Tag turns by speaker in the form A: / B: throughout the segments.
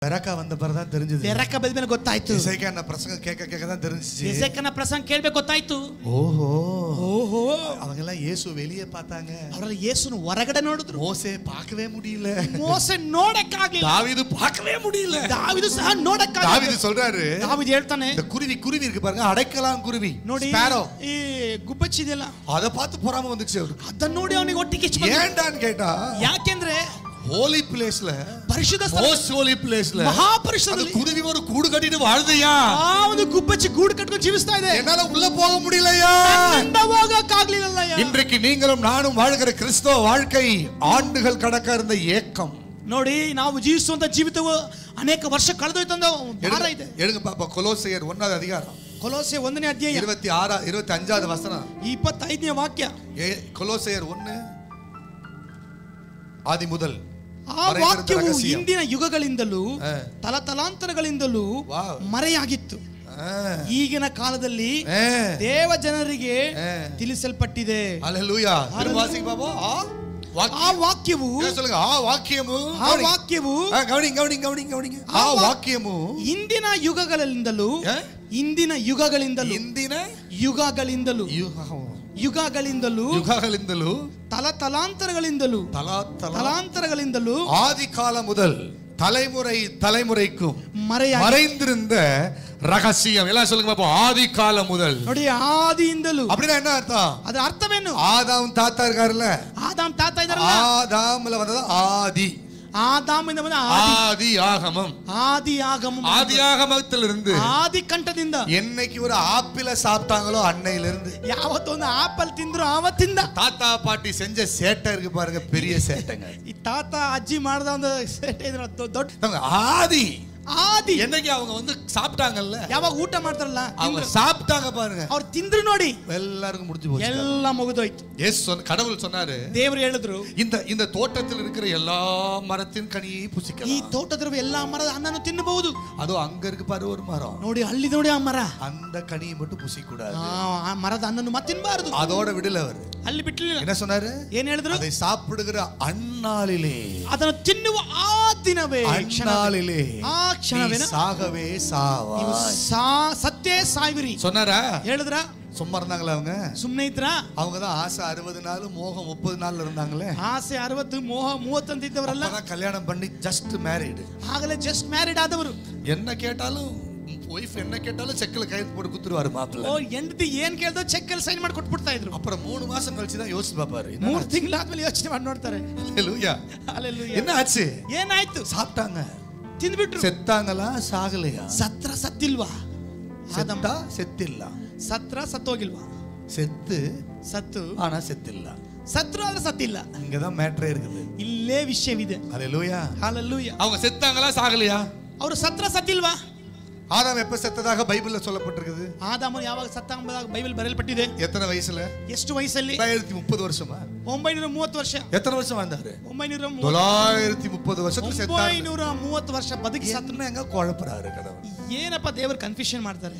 A: பெரக்கா வந்த பிறகு தான் தெரிஞ்சது.
B: ಬೆರಕ ಬಂದ ಮೇಲೆ ಗೊತ್ತಾಯ್ತು.
A: எசேக்கியா பிரசங்க கேட்க தான் தெரிஞ்சிச்சு.
B: ಎಸೇಕನ ಪ್ರಸಂಗ ಕೇಳಬೇಕು ಗೊತ್ತಾಯ್ತು.
A: ஓஹோ
B: ಓಹೋ
A: அவங்க எல்லாம் இயேசு வெளியே பார்த்தாங்க.
B: ಅವರೆಲ್ಲ ಯೇಸುನ ಹೊರಗಡೆ ನೋಡಿದ್ರು.
A: மோசே பார்க்கவே முடியல.
B: ಮೋಸೆ ನೋಡಕ್ಕಾಗಲಿಲ್ಲ.
A: தாவீது பார்க்கவே முடியல.
B: ದಾವೀದು ಸಹ ನೋಡಕ್ಕಾಗಲಿಲ್ಲ.
A: தாவீது சொல்றாரு,
B: ದಾವೀದು ಹೇಳ್ತಾನೆ,
A: இந்த குருவி இருக்கு பாருங்க, அடைக்கலாம் குருவி
B: ನೋಡಿ
A: ஸ்பாரோ,
B: ಈ ಗುಬ್ಬಚ್ಚಿ ಇದೆಯಲ್ಲ
A: அத பார்த்து பொறாம வந்துச்சு அவருக்கு.
B: ಅದನ್ನ ನೋಡಿ ಅವನಿಗೆ ಹೊಟ್ಟೆ ಕಿಚ್ಚು ಬಂತು.
A: ஏன்டான்னு கேட்டா,
B: ಯಾಕೆಂದ್ರೆ
A: ஹோலி பிளேஸ்ல,
B: ಪರಿಶುದ್ಧ ಸ್ಥಳ,
A: மோஸ்ட் ஹோலி பிளேஸ்ல
B: ಮಹಾಪರಿಶುದ್ಧದಲ್ಲಿ
A: குருவி ஒரு கூடு கட்டிட்டு வாழுதையா.
B: ಒಂದು ಗುಬ್ಬಚ್ಚಿ ಗೂಡು ಕಟ್ಟಿಕೊಂಡು ಜೀವಿಸ್ತಾ ಇದೆ.
A: என்னால உள்ள போக முடியலையா.
B: ನನ್ನಿಂದ ಹೋಗಕ್ಕಾಗಲಿಲ್ಲಯ್ಯ.
A: இன்றைக்கு நீங்களும் நானும் வாழ்கிற கிறிஸ்தவ வாழ்க்கை ஆண்டுகள் கடக்க இருந்த ஏக்கம்.
B: ನೋಡಿ ನಾವು ಜೀವಿಸುವಂತ ಜೀವಿತವು ಅನೇಕ ವರ್ಷ ಕಳೆದೋಯ್ತಂದ ಭಾರ ಇದೆ.
A: எடுங்க பாப்பா, கொலோசியர் 1வது அதிகாரம்,
B: ಕೊಲೋಸೆ 1ನೇ ಅಧ್ಯಾಯ
A: 26 25வது வசனம்,
B: 25ನೇ ವಾಕ್ಯ.
A: கொலோசியர் 1 ಆದಿ முதல்.
B: ಆ ವಾಕ್ಯವು ಇಂದಿನ ಯುಗಗಳಿಂದಲೂ ತಲತಲಾಂತರಗಳಿಂದಲೂ ಮರೆಯಾಗಿತ್ತು, ಈಗಿನ ಕಾಲದಲ್ಲಿ ದೇವ ಜನರಿಗೆ ತಿಳಿಸಲ್ಪಟ್ಟಿದೆ.
A: ಹಲ್ಲೆಲೂಯಾ. ವಾಸಿಗೆ ಬಾಬಾ,
B: ಆ ವಾಕ್ಯವು
A: சொல்லுங்க, ಆ ವಾಕ್ಯವು ಗೌಡಿ ಆ ವಾಕ್ಯವು
B: ಇಂದಿನ ಯುಗಗಳಿಂದಲೂ ಯುಗಗಳಿಂದಲೂ ತಲಾಂತರಗಳಿಂದಲೂ
A: ஆதி காலம் முதல் தலைமுறைக்கும் மறைந்திருந்த ரகசியம். எல்லாம் சொல்லுங்க பாப்போம், ஆதி காலம் முதல்.
B: ನೋಡಿ ಆದಿಯಿಂದಲೂ
A: அப்படின்னா என்ன அர்த்தம்?
B: ಅದರ ಅರ್ಥವೇನು?
A: ஆதாம் தாத்தா இருக்காருல்ல,
B: ஆதாம் தாத்தா ಇದಾರಲ್ಲ,
A: ஆதாம்ல வந்தது ஆதி,
B: ಆದಾಮಿಂದ ಬಂದ
A: ஆதி ஆகமம், ஆதியாகமத்திலிருந்து
B: ಆದಿ ಕಂಠದಿಂದ
A: என்னைக்கு ஒரு ஆப்பிள சாப்பிட்டாங்களோ அன்னையிலிருந்து,
B: ಯಾವತ್ತೊಂದು ಆಪಲ್ ತಿಂದ್ರು ಆವತ್ತಿಂದ
A: தாத்தா பாட்டி செஞ்ச சேட்டை இருக்கு பாருங்க, பெரிய சேட்டைங்க.
B: ಈ ತಾತ ಅಜ್ಜಿ ಮಾಡಿದ ಒಂದು ಸೇಟೆ ಇದ್ರ ದೊಡ್ಡ
A: ஆதி.
B: என்னைக்கு
A: அவங்க வந்து சாப்பிட்டாங்கல்ல,
B: ಯಾವಾಗ ಊಟ ಮಾಡ್ತಾರಲ್ಲ
A: அவங்க சாப்பிட்டாங்க பாருங்க,
B: ಅವ್ರು ತಿಂದ್ರು ನೋಡಿ
A: எல்லாருக்கும் முடிஞ்சு போச்சு,
B: ಎಲ್ಲ ಮುಗಿದೋಯ್ತು.
A: கடவுள் சொன்னாரு,
B: ದೇವರು ಹೇಳಿದ್ರು,
A: இந்த தோட்டத்தில் இருக்கிற எல்லா மரத்தின் கனியை புசிக்கலாம்,
B: ಈ ತೋಟದಲ್ಲಿರುವ ಎಲ್ಲಾ ಮರದ ಹಣ್ಣನ್ನು ತಿನ್ನಬಹುದು.
A: ಅದು ಅங்க இருக்கு பாரு ஒரு மரம்,
B: ನೋಡಿ ಅಲ್ಲಿ ನೋಡಿ ಆ ಮರ,
A: அந்த கனியை மட்டும் புசிக்க கூடாது,
B: ಆ ಮರದ ಹಣ್ಣನ್ನು ಮತ್ತೆ ತಿನ್ನಬಾರದು.
A: அதோட விடல அவர்,
B: ಅಲ್ಲಿ ಬಿಟ್ಟಲಿಲ್ಲ.
A: என்ன சொன்னாரு?
B: ಏನ್ ಹೇಳಿದ್ರು?
A: அதை சாப்பிடுகிற அந்நாளிலே,
B: ಅದನ್ನು ತಿನ್ನುವ ಆ ದಿನವೇ,
A: அந்நாளிலே
B: ಆ ಕ್ಷಣವೇ
A: சாகவே சாவாய்,
B: ಸತ್ತೇ ಸಾಯ್ವಿರಿ
A: சொன்னாரா?
B: ಹೇಳಿದ್ರ?
A: சும்மா இருந்தாங்களா அவங்க?
B: ಸುಮ್ಮನೆ ಇದ್ರ?
A: அவங்க தான் ஆசை 60 நாள் மோகம் 30 நாள்ல இருந்தாங்களே.
B: ಆಸೆ 60 ಮೋಹ 30 ಅಂತ ಇದ್ದವರಲ್ಲ,
A: கல்யாணம் பண்ணி ஜஸ்ட் மேரிட்,
B: ಆಗಲೇ ಜಸ್ಟ್ ಮ್ಯಾರಿಡ್ ಆದವರು.
A: என்ன கேட்டாலும் வைஃப் என்ன கேட்டாலும் செக்ல கையெழுத்து போட்டு குத்துருவாரு மாப்பிள்ளை.
B: ಓ ಹೆಂಡತಿ ಏನ್ ಕೇಳ್ದೋ ಚೆಕ್ ಅಲ್ಲಿ ಸೈನ್ ಮಾಡಿ ಕೊಟ್ಬಿಡ್ತಾ ಇದ್ರು.
A: அப்புறம் 3 மாசம் கழிச்சு தான் யோசிச்சு பாப்பாரு,
B: 3 ತಿಂಗಳಾದ್ಮೇಲೆ ಯೋಚನೆ ಮಾಡಿ ನೋಡ್ತಾರೆ.
A: ஹalleluya ஹalleluya. என்ன ஆச்சு?
B: ಏನಾಯ್ತು?
A: சாப்பிட்டாங்க,
B: ತಿಂದ್ಬಿಟ್ರು.
A: செத்தாங்களா சாகலையா?
B: ಸತ್ರ ಸತ್ತಿಲ್ವಾ?
A: செத்தா செத்திಲ್ಲ,
B: ಸತ್ರ ಸತ್ತೋಗಿಲ್ವಾ? ಸತ್ತು
A: ஆனா செத்திಲ್ಲ,
B: ಸತ್ರು ಆದ್ರೆ ಸತ್ತಿಲ್ಲ.
A: இங்கதான் மேட்டரே இருக்குது,
B: ಇಲ್ಲೇ ವಿಷಯವಿದೆ.
A: ஹalleluya
B: ஹalleluya.
A: அவங்க செத்தாங்களா சாகலையா?
B: ಅವರು ಸತ್ರ ಸತ್ತಿಲ್ವಾ?
A: ஆதாம் எப்ப செத்ததாக பைபிள்ல சொல்லப்பட்டிருக்குது?
B: ಆದಾಮನು ಯಾವಾಗ ಸತ್ತ ಎಂಬುದಾಗಿ ಬೈಬಲ್ ಬರೆಯಲ್ಪಟ್ಟಿದೆ.
A: எத்தனை வயசுல?
B: ಎಷ್ಟು ವಯಸ್ಸಲ್ಲಿ?
A: 930 வருஷமா?
B: 930 ವರ್ಷ.
A: எத்தனை வருஷம் வாழ்ந்தாரு?
B: 930
A: வருஷத்துல செத்தாரு.
B: 930 ವರ್ಷ ಬದುಕಿ
A: சத்துனங்க குழப்பறாரு கடவுள்.
B: ಏನಪ್ಪ ದೇವರು ಕನ್ಫ್ಯೂಷನ್ ಮಾಡ್ತಾರೆ.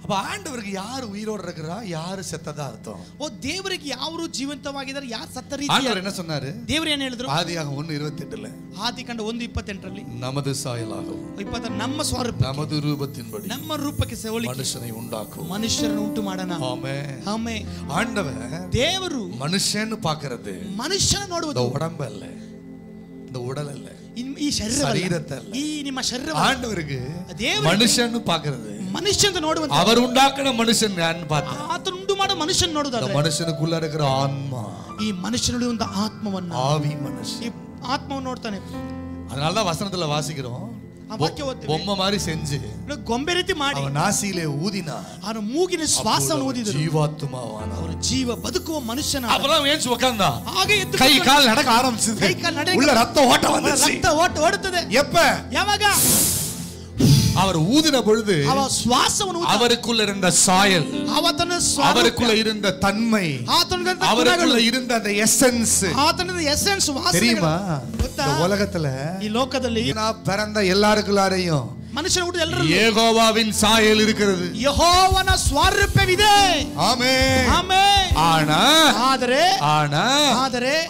A: அப்ப ஆண்டவருக்கு யார் உயிரோட இருக்கறா, யார் செத்ததா அர்த்தம்?
B: ಓ ದೇವರಿಗೆ ಯಾರು ಜೀವಂತವಾಗಿದ್ದಾರೆ, ಯಾರು ಸತ್ತ ರೀತಿ?
A: ஆண்டவர் என்ன சொன்னாரு?
B: ದೇವರು ಏನು ಹೇಳಿದ್ರು?
A: ஆதியாகமம் 1:28ல,
B: ಆದಿಕಾಂಡ 1:28ರಲ್ಲಿ,
A: நமது சாயலாகவும்
B: 20 ನಮ್ಮ ಸ್ವರೂಪ,
A: நமது ரூபத்தின்படி
B: ನಮ್ಮ ರೂಪಕ್ಕೆ ಹೋಲಿಕೆ
A: மனுஷனை உண்டாக்கும்,
B: ಮನುಷ್ಯರನ್ನು ಉಂಟು ಮಾಡೋಣ.
A: ஆமென்
B: ಆಮೆನ್.
A: ஆண்டவர்
B: ದೇವರು
A: மனுஷன்னு பார்க்கிறது
B: ಮನುಷ್ಯನ ನೋಡುವುದು,
A: உடம்பு அல்ல, இந்த உடல் அல்ல,
B: ಈ ಶರೀರத்தை ಅಲ್ಲ, ಈ ನಿಮ್ಮ ಶರೀರ.
A: ஆண்டவருக்கு மனுஷன்னு பார்க்கிறது,
B: ಮನುಷ್ಯನ ನೋಡುವಂತ,
A: அவர் உண்டாக்கின மனுஷன் நான் பார்த்தேன்,
B: ಆತನು ಉಂಟು ಮಾಡೋ ಮನುಷ್ಯನ ನೋಡುವುದಾದ್ರೆ
A: மனுஷனுக்குள்ள இருக்கிற ஆன்மா,
B: ಈ ಮನುಷ್ಯನುಳಿಯುವಂತ ಆತ್ಮವನ್ನ,
A: ஆவி மனுஷன்,
B: ಈ ಆತ್ಮವನ್ನು ನೋಡ್ತಾನೆ.
A: அதனால தான் வசனத்துல வாசிக்கிறோம், பொம்மை மாதிரி செஞ்சு
B: ಗೊಂಬೆ ರೀತಿ ಮಾಡಿ
A: அவன் நாசியிலே ஊதினார்,
B: ಅವನ ಮೂಗಿನ ಶ್ವಾಸವನ್ನು ಊದಿದರು,
A: ஜீவாத்மாவான
B: ಅವರ ಜೀವ ಬದುಕುವ ಮನುಷ್ಯನ.
A: அப்பதான் ஏஞ்சு உட்கார்ந்தா,
B: ಹಾಗೆ ಎದ್ದು
A: கை கால் நடக்க ஆரம்பிச்சது,
B: ಕೈ ಕಾಲು ನಡೆಯ,
A: உள்ள ரத்த ஓட்டம் வந்துச்சு,
B: ರಕ್ತ ಓಡುತ್ತದೆ.
A: எப்ப?
B: ಯಾವಾಗ
A: அவர் ஊதின பொழுது
B: அவ சுவாசವನ್ನು
A: அவருக்குள்ள இருந்த சாயல், அவருக்குள்ள இருந்த தன்மை, அவருக்குள்ள இருந்த அந்த எசன்ஸ், தெரியுமா? இந்த உலகத்துல,
B: ಈ ಲೋಕದಲ್ಲಿ
A: நான் பிறந்த எல்லாருக்குள்ளாரையும்
B: ಮನುಷ್ಯನ ಹುಟ್ಟು ಎಲ್ಲರಲ್ಲೂ
A: ಯೆಹೋವಾವಿன் சாயல் இருக்கிறது.
B: ಯೆಹೋವನ ಸ್ವರೂಪವಿದೆ.
A: ஆமென்.
B: ಆಮೆನ್.
A: ಆದರೆ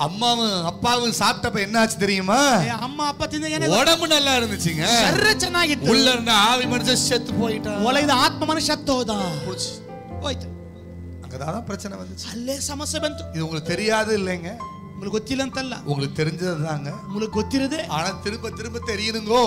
A: அம்மாவும் அப்பாவும் சாப்பிட்டப்ப என்ன ஆச்சு தெரியுமா?
B: ಅಮ್ಮ ಅಪ್ಪ ತಿಂದ ಏನೇ
A: உடம்பு நல்லா இருந்துச்சுங்க.
B: ಶರೀರ ಚೆನ್ನಾಗಿತ್ತು.
A: உள்ள இருந்த ஆவி மனுஷன் செத்து போயிட்டான்.
B: ಒಳಗಿದ ಆತ್ಮ ಮನುಷ್ಯ ಸತ್ತು ಹೋದ. ಹೋಯ್ತು.
A: அங்கதான் பிரச்சனை வந்துச்சு.
B: ಅಲ್ಲೇ ಸಮಸ್ಯೆ ಬಂತು.
A: இது உங்களுக்கு தெரியாது இல்லைங்க.
B: உங்களுக்கு ಗೊತ್ತಿಲ್ಲ ಅಂತಲ್ಲ,
A: உங்களுக்கு தெரிஞ்சதுதாங்க.
B: உங்களுக்கு ಗೊತ್ತಿರದೆ
A: ஆனா திரும்ப திரும்ப தெரியணுங்கோ.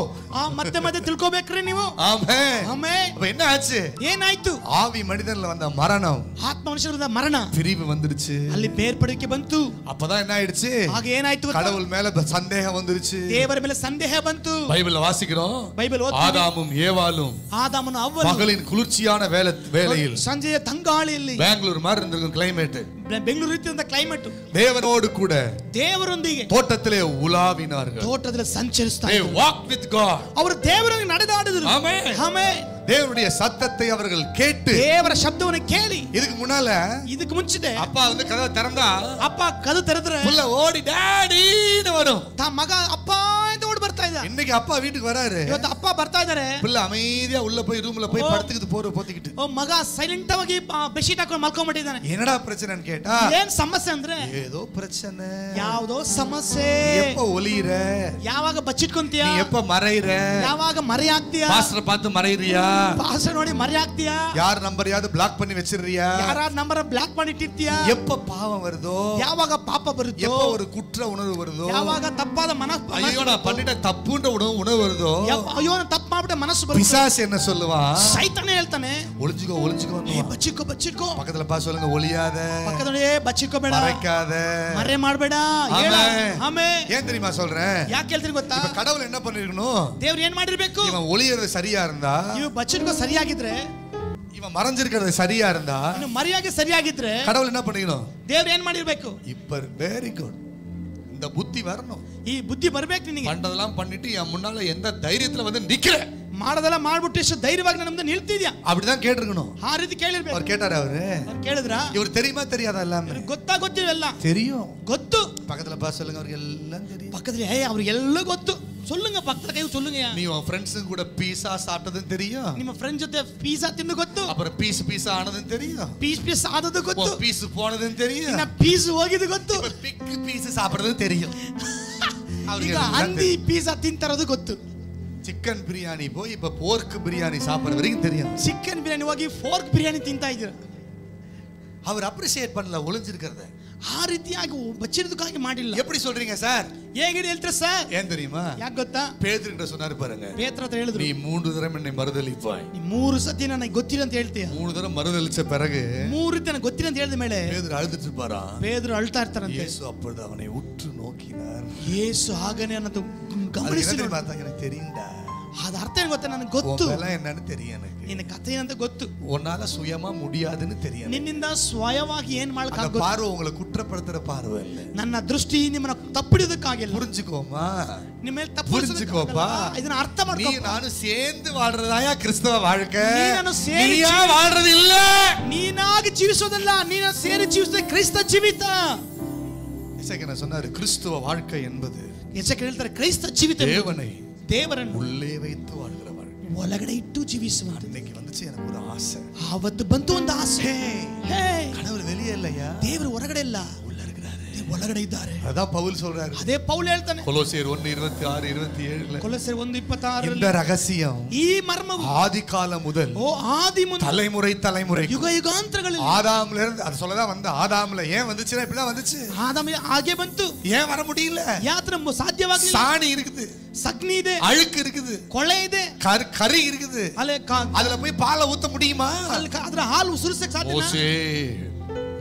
B: ಮತ್ತೆ ಮತ್ತೆ ತಿಳ್ಕೋಬೇಕ್ರಿ ನೀವು.
A: ஆமென்.
B: ಆಮೆನ್.
A: அப்ப என்ன ஆச்சு?
B: ಏನಾಯ್ತು?
A: ஆவி மனிதன்ல வந்த மரணம்,
B: ಆತ್ಮ ಮನುಷ್ಯರದ ಮರಣ,
A: பிரிவு வந்துருச்சு.
B: ಅಲ್ಲಿ ಬೇರ್ಪಡಿಕೆ ಬಂತು.
A: அப்பதான் என்ன ஆயிடுச்சு?
B: ಆಗ ಏನಾಯ್ತು?
A: கடவுள் மேல சந்தேகம் வந்துருச்சு.
B: ದೇವರ ಮೇಲೆ ಸಂದೇಹ ಬಂತು.
A: பைபிள்ல வாசிக்கிறோம்.
B: பைபிள் ஓதுறோம்.
A: ஆதாமும் ஏவாளும்
B: ஆதாமನು ಅವ್ವನು
A: பகலின் குளிர்ச்சியான வேளையில்
B: ಸಂಜೆಯ ತಂಗಾಳಿಯಲ್ಲಿ
A: பெங்களூர் மாதிரி இருந்திருக்கும் கிளைமேட்.
B: ಬೆಂಗಳೂರು ರೀತಿಯ ಕ್ಲೈಮೇಟ್.
A: தேவனோடு கூட
B: ದೇವರೊಂದಿಗೆ
A: தோட்டத்திலே உலாவினார்கள்.
B: ತೋಟದಲ್ಲಿ ಸಂಚರಿಸ್ತಾ
A: They walked with God.
B: ಅವರು ದೇವರೊಂದಿಗೆ ನಡೆದಾಡಿದರು.
A: ಆಮೆನ್.
B: ಆಮೆನ್.
A: தேவனுடைய சத்தத்தை அவர்கள் கேட்டு,
B: ದೇವರ ಶಬ್ದವನ್ನು ಕೇಳಿ,
A: இதுக்கு முன்னால
B: ಇದಕ್ಕೆ ಮುಂಚೆ
A: அப்பா வந்து கதவை திறந்தா
B: ಅಪ್ಪ ಕದು ತೆರೆದ್ರೆ
A: புள்ள ஓடி டாடின்னு வரும்.
B: ತಾ ಮಗ ಅಪ್ಪ ಅಂತ ಓಡಿ ಬರ್ತಾ ಇದ್ದ.
A: இன்னைக்கு அப்பா வீட்டுக்கு வராரு.
B: ಇವತ್ತು ಅಪ್ಪ ಬರ್ತಾ ಇದ್ದಾರೆ.
A: புள்ள அமைதியா உள்ள போய் ரூம்ல போய் படுத்துக்கிட்டு போத்திக்கிட்டு.
B: ಓ ಮಗ ಸೈಲೆಂಟ್ ಆಗಿ ಬೆಡ್ಶೀಟ್ ಹಾಕೊಂಡು ಮಲ್ಕೊಂಡ್ಬಿಟ್ಟಿದ್ದಾನೆ.
A: என்னடா பிரச்சனைன்னு கேட்டா,
B: ಏನ್ ಸಮಸ್ಯೆ ಅಂದ್ರೆ
A: ஏதೋ பிரச்சனை.
B: ಯಾವುದೋ ಸಮಸ್ಯೆ.
A: எப்ப ஒளியிற,
B: ಯಾವಾಗ ಬಚ್ಚಿಟ್ಕೊಂತೀಯ,
A: நீ எப்ப மறையிற,
B: ಯಾವಾಗ ಮರೆ ಆಗ್ತೀಯ,
A: பாஸ்டர் பார்த்து மறையிறியா,
B: ಪಾಸ್ಟರ್ ನೋಡಿ ಮರೆ ಆಗ್ತೀಯಾ,
A: யார் நம்பரையாவது பிளாக் பண்ணி வச்சிருறியா,
B: ಯಾರ ನಂಬರ್ ಬ್ಲಾಕ್ ಮಾಡಿ ಇಟ್ಟಿರ್ತೀಯಾ,
A: எப்ப பாவம் வருதோ,
B: ಯಾವಾಗ ಪಾಪ ಬರುತ್ತೋ,
A: எப்ப ஒரு குற்ற உணர்வு வருதோ,
B: ಯಾವಾಗ ತಪ್ಪಾದ ಮನಸ್ಸು,
A: ஐயோ நான் பண்ணிட்ட தப்புன்ற உணர்வு வருதோ,
B: ಅಯ್ಯೋ ನಾನು ತಪ್ಪು ಮಾಡ್ಬಿಟ್ಟೆ ಮನಸ್ಸು ಬರುತ್ತೆ.
A: பிசாசு என்ன சொல்லுவான்?
B: ಸೈತಾನ ಹೇಳ್ತಾನೆ,
A: ஒளிஞ்சுக்கோ ஒளிஞ்சுக்கோ.
B: ಬಚ್ಚಿಟ್ಕೋ ಬಚ್ಚಿಟ್ಕೋ.
A: பக்கத்துல பா சொல்லுங்க, ஒளியாத,
B: ಪಕ್ಕದಲ್ಲಿ ಬಚ್ಚಿಟ್ಕೋಬೇಡ,
A: மறைக்காத,
B: ಮರೆ ಮಾಡಬೇಡ. ಆಮೆನ್.
A: ஏன் தெரியுமா சொல்றேன்?
B: ಯಾಕೆ ಹೇಳ್ತೀನಿ ಗೊತ್ತಾ?
A: இப்ப கடவுள் என்ன பண்ணிருக்கணும்?
B: ದೇವ್ರು ಏನ್ ಮಾಡಿರ್ಬೇಕು?
A: இவன் ஒளியறது சரியா இருந்தா,
B: ನೀವು ಬಚ್ಚಿಟ್ಕೋ ಸರಿಯಾಗಿದ್ರೆ,
A: இவன் மறைஞ்சிருக்கிறது சரியா இருந்தா,
B: ಇನ್ನು ಮರೆಯಾಗಿ ಸರಿಯಾಗಿದ್ರೆ
A: கடவுள் என்ன பண்ணிக்கணும்?
B: ದೇವ್ರು ಏನ್ ಮಾಡಿರ್ಬೇಕು?
A: இப்ப வெரி குட், இந்த புத்தி வரணும்.
B: ಈ ಬುದ್ಧಿ ಬರ್ಬೇಕು ನಿನಗೆ.
A: பண்டதெல்லாம் பண்ணிட்டு என் முன்னால எந்த தைரியத்துல வந்து நிக்கிற,
B: ಮಾಡೋದೆಲ್ಲ ಮಾಡ್ಬಿಟ್ಟು ಎಷ್ಟು ಧೈರ್ಯವಾಗಿ ನನ್ನ ಮುಂದೆ ನಿಲ್ತಿದ್ಯಾ,
A: அப்படிதான் கேட்டிருக்கணும்.
B: ಆ ರೀತಿ ಕೇಳಿರ್ಬೇಕು.
A: அவர் கேட்டாரு. அவரு
B: ಕೇಳಿದ್ರ?
A: இவர் தெரியுமா தெரியாதா? எல்லாமே
B: ಗೊತ್ತಾ ಗೊತ್ತಿಲ್ಲ?
A: தெரியும்.
B: ಗೊತ್ತು.
A: பக்கத்துல பா சொல்லுங்க, அவருக்கு எல்லாம் தெரியும்.
B: பக்கத்துல ಅವ್ರಿಗೆಲ್ಲ ಗೊತ್ತು. சொல்லுங்க, பக்கத்துல கை சொல்லுங்க.
A: நீ உன் ஃப்ரெண்ட்ஸ் கூட பீஸா சாப்பிட்டதும் தெரியும்.
B: ನಿಮ್ಮ ಫ್ರೆಂಡ್ಸ್ ಜೊತೆ ಪೀಸಾ ತಿಂದು ಗೊತ್ತು.
A: அப்புறம் பீஸ் ஆனதும் தெரியும்.
B: ಪೀಸ್ ಆದದ್ದು ಗೊತ್ತು.
A: பீஸ் போனதும் தெரியும்.
B: ಇನ್ನ ಪೀಸ್ ಹೋಗಿದ್ದು ಗೊತ್ತು.
A: பிக் பீஸ் சாப்பிடுறதும் தெரியும்.
B: ಈಗ ಹಂದಿ ಪೀಸಾ ತಿಂತಾರದು ಗೊತ್ತು.
A: சிக்கன் பிரியாணி போய் இப்ப போர்க் பிரியாணி சாப்பிடுற வரைக்கும் தெரியும்.
B: ಚಿಕನ್ ಬಿರಿಯಾನಿ ಹೋಗಿ ಫೋರ್ಕ್ ಬಿರಿಯಾನಿ ತಿಂತಾ ಇದ್ದೀರಾ.
A: அவர் அப்ரிஷியேட் பண்ணல ஒளிஞ்சிருக்கிறத.
B: ಆ ರೀತಿಯಾಗಿ ಬಚ್ಚಿರೋದಕ್ಕಾಗಿ ಮಾಡಿಲ್ಲ.
A: எப்படி சொல்றீங்க சார்?
B: ಹೇಗೆ ಹೇಳ್ತೀರಾ ಸರ್?
A: ஏன் தெரியுமா?
B: ಯಾಕೆ ಗೊತ್ತಾ?
A: பேதுருகிட்ட சொன்னாரு பாருங்க.
B: ಪೇತ್ರ ಹತ್ರ ಹೇಳಿದ್ರು,
A: நீ 3 தடவை என்னை மறுதலிப்பாய்.
B: ನೀ 3 ಸತಿ ನನಗೆ ಗೊತ್ತಿಲ್ಲ ಅಂತ ಹೇಳ್ತೀಯ.
A: 3 தடவை மறுதலிச்ச பிறகு
B: 3 ರೀತಿ ನನಗೆ ಗೊತ್ತಿಲ್ಲ ಅಂತ ಹೇಳಿದ ಮೇಲೆ
A: பேதுரு அழுதுட்டு இருப்பாரா?
B: ಪೇದ್ರು ಅಳ್ತಾ ಇರ್ತಾರಂತೆ.
A: இயேசு அப்பொழுது அவனை உற்று நோக்கினார்.
B: ಯೇಸು ಆಗನೇ ಅನ್ನೋದು ಗಮನಿಸಿ
A: எனக்கு தெரியும்டா.
B: ಅದ ಅರ್ಥ ಏನು ಗೊತ್ತಾ? ನನಗೆ ಗೊತ್ತು.
A: உனக்கு என்னன்னு தெரியும். எனக்கு
B: ನಿನ್ನ ಕಥೆ ಏನಂತ ಗೊತ್ತು.
A: உன்னால சுயமா முடியாதுன்னு தெரியும்.
B: ನಿನ್ನಿಂದ ಸ್ವಯವಾಗಿ ಏನ್ ಮಾಡಕ್ಕಾಗ
A: பார்வை உங்களை குற்றப்படுத்துற பார்வை இல்ல.
B: ನನ್ನ ದೃಷ್ಟಿ ನಿಮ್ಮನ್ನ ತಪ್ಪಿಡೋದಕ್ಕಾಗಿಲ್ಲ.
A: புரிஞ்சுக்கோமா,
B: ನಿಮ್ಮ ಮೇಲೆ
A: புரிஞ்சுக்கோப்பா.
B: ಇದನ್ನ ಅರ್ಥ ಮಾಡ್ಕೋ.
A: நீ நானும் சேர்ந்து வாழ்றதாயா கிறிஸ்தவ வாழ்க்கை.
B: ನೀನು ಸೇರಿ
A: வாழ்றது இல்ல.
B: ನೀನಾಗಿ ಜೀವಿಸೋದಲ್ಲ, ನೀನು ಸೇರಿ ಜೀವಿಸೋದೇ ಕ್ರೈಸ್ತ ಜೀವಿತ.
A: எசேக்கியா சொன்னாரு, கிறிஸ்தவ வாழ்க்கை என்பது
B: ಎಸೆಕಿಯೇಲ್ ಹೇಳ್ತಾರೆ ಕ್ರೈಸ್ತ ಜೀವಿತ ದೇವರನ್ನು
A: உள்ளே வைத்து வாழ்கிற வாழ்க்கை,
B: ಒಳಗಡೆ ಇಟ್ಟು ಜೀವಿಸುವುದು.
A: இன்னைக்கு வந்துச்சு எனக்கு ஒரு ஆசை.
B: ಅವತ್ತು ಬಂತು ಒಂದು ಆಸೆ.
A: கடவுள் வெளியே இல்லையா?
B: ದೇವರು ಹೊರಗಡೆ ಇಲ್ಲ, ಒಳಗಡೆ ಇದ್ದಾರೆ.
A: அதான் பவுல் சொல்றாரு.
B: ಅದೇ ಪೌಲ್ ಹೇಳ್ತಾನೆ
A: கொலோசியர் 1:26-27
B: ಕೊಲೊಸ್ಸೆ 1:26
A: இந்த ரகசியம்
B: ಈ ಮರ್ಮವು
A: ஆதிகாலம் முதல்
B: ಆದಿ ಮುಂದೆ
A: தலைமுறை
B: ಯುಗ ಯುಗಾಂತರಗಳಲ್ಲಿ
A: ஆதாம்ல இருந்து அது சொல்லதான் வந்து ஆதாம்ல ஏன் வந்துச்சுன்னா இப்படிதான் வந்துச்சு.
B: ಆದಾಮ ಹಾಗೆ ಬಂತು.
A: ஏன் வர முடியல?
B: ಯಾತ್ರ ಸಾಧ್ಯವಾಗಲಿಲ್ಲ.
A: சாணி இருக்குது,
B: ಸಗಣಿ ಇದೆ,
A: அழுக்கு இருக்குது,
B: ಕೊಳೆ ಇದೆ,
A: கரி இருக்குது. அதுல போய் பாலை ஊத்த முடியுமா?
B: ಅದರ ಹಾಲು ಸುರಿಸಕ್ಕೆ ಸಾಧ್ಯನಾ?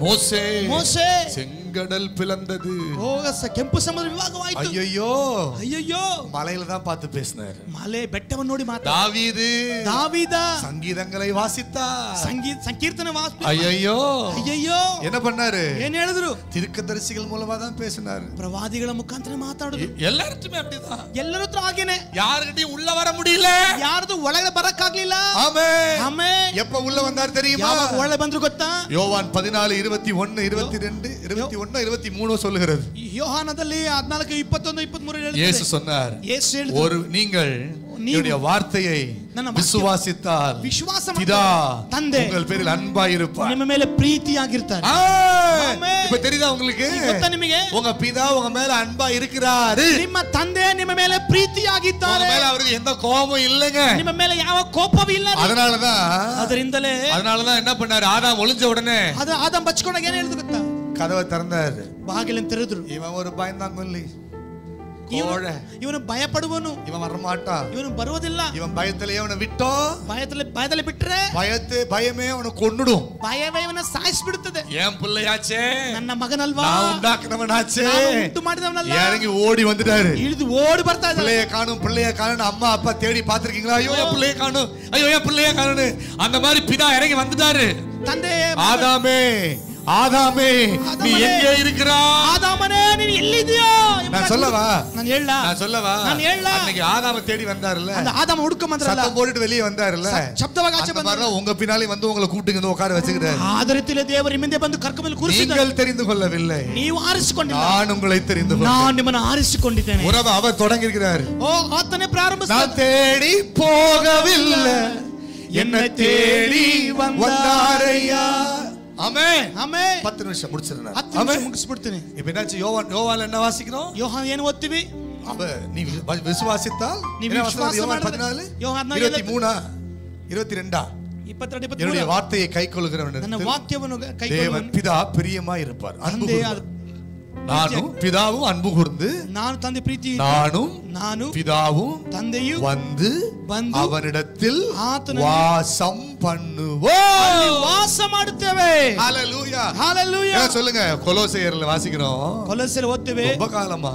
A: மோசே
B: ಮೋಸೆ
A: செங்கடல் பிளந்தது,
B: ಕೆಂಪು ಸಮುದ್ರ ವಿಭಾಗವಾಯಿತು.
A: ஐயோ மலையில தான் பார்த்து பேசினார்.
B: ಮಲೆ ಬೆಟ್ಟವನ್ನು ನೋಡಿ ಮಾತಾಡ. தாவீத
A: சங்கீதங்களை வாசித்தா,
B: ಸಂಕೀರ್ತನೆ ವಾಸಿಸಿದ.
A: ஐயோ என்ன பண்ணாரு?
B: ಏನ್ ಹೇಳಿದ್ರು?
A: தீர்க்கதரிசிகள் மூலமா தான் பேசினார்.
B: ಪ್ರವಾದಿಗಳ ಮುಖಾಂತರ ಮಾತಾಡೋದು.
A: எல்லாருமே அப்படிதான்.
B: ಎಲ್ಲರ ಹತ್ರ ಹಾಗೇನೆ.
A: யார்கிட்டயும் உள்ள வர முடியல,
B: ಯಾರದು ಒಳಗಡೆ ಬರಕ್ಕಾಗ್ಲಿಲ್ಲ.
A: ஆமென்.
B: ಆಮೆನ್.
A: எப்ப உள்ள வந்தார் தெரியுமா?
B: ಯಾವಾಗ ಒಳಗೆ ಬಂದ್ರು ಗೊತ್ತಾ?
A: யோவான் 14:21-22-23 சொல்லுகிறது.
B: யோவானದಲ್ಲಿ 14:21-23
A: இயேசு சொன்னார்,
B: இயேசு
A: ஒரு நீங்கள் என்னுடைய வார்த்தையை விசுவாசித்தால் பிதா உங்கள் பேரில் அன்பாயிருப்பார்,
B: ನಿಮ್ಮ ಮೇಲೆ ಪ್ರೀತಿಯಾಗಿರ್ತಾರೆ.
A: இப்ப தெரியுதா உங்களுக்கு? உங்க பிதா உங்க மேல அன்பா இருக்கிறாரு.
B: ನಿಮ್ಮ ತಂದೆ ನಿಮ್ಮ ಮೇಲೆ ಪ್ರೀತಿಯಾಗಿದ್ದಾರೆ.
A: உங்க மேல அவருக்கு எந்த கோபமும் இல்லைங்க.
B: ನಿಮ್ಮ ಮೇಲೆ ಯಾವ ಕೋಪವೂ ಇಲ್ಲ.
A: அதனாலதான் என்ன பண்ணாரு? ஆதாம் ஒளிஞ்ச உடனே
B: ஆதாம் ಬಚ್ಕೊಂಡಾಗ ಏನು ಹೇಳಿದ್ರು ಗೊತ್ತಾ?
A: கதவை திறந்தாரு,
B: ಬಾಗಿಲನ್ನು ತೆರೆದ್ರು.
A: இவன் ஒரு பயந்தாங்கொல்லி,
B: ಇವನು ಭಯಪಡುವನು,
A: இவன் வரமாட்டா,
B: ಇವನು ಬರುವುದಿಲ್ಲ.
A: இவன் பயத்திலே அவனை விட்டோம்,
B: பயದಲ್ಲಿ ಬಿಟ್ರೆ
A: பயமே அவனை கொன்னுடும்,
B: ಭಯವೇ ಇವನ ಸಾಯಿಸಿಬಿಡುತ್ತದೆ.
A: ஏன் பிள்ளையாச்சே,
B: ನನ್ನ ಮಗನಲ್ವಾ,
A: நான் உண்டாக்குனவனாச்சே,
B: ಉಂಟು ಮಾಡಿದವನಲ್ಲ,
A: இறங்கி ஓடி வந்துட்டாரு.
B: இழுது ஓடி ಬರ್ತಾ ಇದ್ದಾರೆ.
A: பிள்ளைய காணும் அம்மா அப்பா தேடி பாத்திருக்கீங்களா? ஐயோ என் பிள்ளைய காணும், ஐயோ என் பிள்ளைய காணும். அந்த மாதிரி பிதா இறங்கி வந்துட்டாரு.
B: ತಂದೆ
A: ஆதாமே ஆதாமே நீ எங்கே இருக்கிறாய்?
B: ஆதாமனே நீ எಲ್ಲಿದ್ದೀಯோ?
A: நான் சொல்லவா?
B: அன்னைக்கு
A: ஆதாம தேடி வந்தாருல்ல,
B: அந்த ஆதாம ಹುಡುಕ ಬಂದ್ರಲ್ಲ,
A: சத்தம் போட்டுட்டு வெளியே வந்தாருல்ல,
B: ಶಬ್ದವಾಗಿ ಆಚೆ ಬಂದ್ರು.
A: உங்க பின்னாலே வந்து உங்களை கூட்டிட்டு வந்து உட்கார வச்சிருக்காரு.
B: ಆ ರೀತಿಯಲ್ಲಿ ದೇವರು ನಿಮ್ಮಿಂದ ಬಂದು ಕರ್ಕೊಂಡು ಕೂರಿಸಿದ್ದಾರೆ.
A: நீங்கள் தெரிந்து கொள்ளவில்லை,
B: ನೀವು ಆರಿಸಿಕೊಂಡಿಲ್ಲ,
A: நான் உங்களை தெரிந்து கொண்டேன்.
B: ನಾನು ನಿಮ್ಮನ್ನು ಆರಿಸಿಕೊಂಡಿದ್ದೇನೆ.
A: உறவு அவர் தொடங்கி இருக்கிறார்.
B: ಆತನೇ ಪ್ರಾರಂಭಿಸಿದ.
A: நான் தேடி போகவில்லை, என்னை தேடி வந்தாரையா. ஆமென் ஆமென். 10 நிமிஷம் முடிச்சிரணும். 10 நிமிஷம் முகிஸ்பிடுತೀನಿ. இப்போ என்னாச்சு? யோவான் என்ன வாசிக்கிறோம்?
B: யோவான் ಏನು ಓದ್ತೀವಿ?
A: அப்ப நீ விசுவாசித்தால் யோவான் 14 23 22 என்னுடைய வார்த்தையை கைக்கொள்கிறவன்
B: ನನ್ನ ವಾಕ್ಯವನ್ನು ಕೈಕೊಳ್ಳುವವನು
A: தேவன் பிதா பிரியமாய் இருப்பார். அன்பு நானும் பிதாவும் அன்பு கூர்ந்து,
B: ನಾನು ತಂದೆ ಪ್ರೀತಿ,
A: ನಾನು பிதாவும்
B: ತಂದೆಯು
A: வந்து அவனிடத்தில் வாசம் பண்ணுவோம்,
B: வாசம் ಮಾಡುತ್ತೇವೆ.
A: ஹalleluya
B: ஹalleluya.
A: சொல்லுங்க. கொலோசையர்ல வாசிக்கிறோம்.
B: கொலோசையர் ஓதுவே.
A: ரொம்ப காலமா